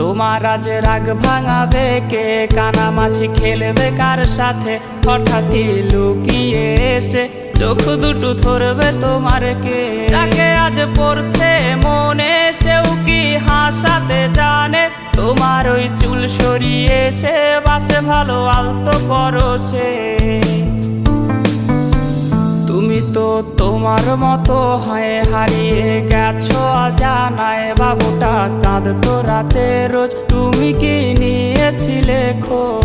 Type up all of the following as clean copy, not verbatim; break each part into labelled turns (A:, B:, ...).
A: তোমার আজ রাগ ভাঙাবে কে, কানামাছি খেলবে কার সাথে, হঠাৎই লুকিয়ে এসে চোখ দুটো ধরবে তোমার কে। যাকে আজ পড়ছে মনে সেও কি হাসাতে জানে, তোমার ওই চুল সরিয়ে সে বাসে ভালো আলতো পরশে। তুমি তো তোমার মতো হয়ে হারিয়ে গেছো অজানায়, বাবুটা কাঁদতো রাতে রোজ, তুমি কি নিয়েছিলে খোঁজ?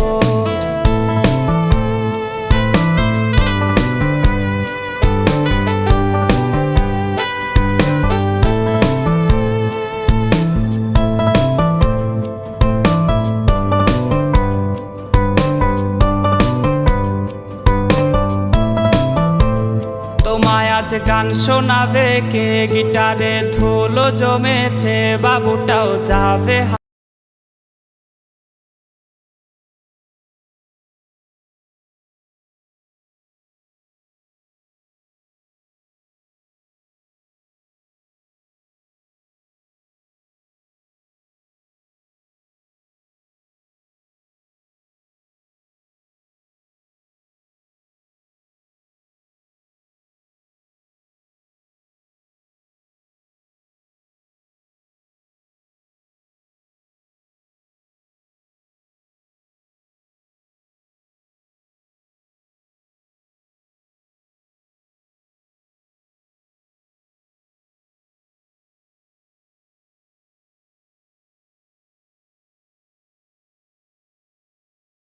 A: তোমায় আজ গান শোনাবে কে, গিটারে ধুলো জমেছে, বাবুটাও যাবে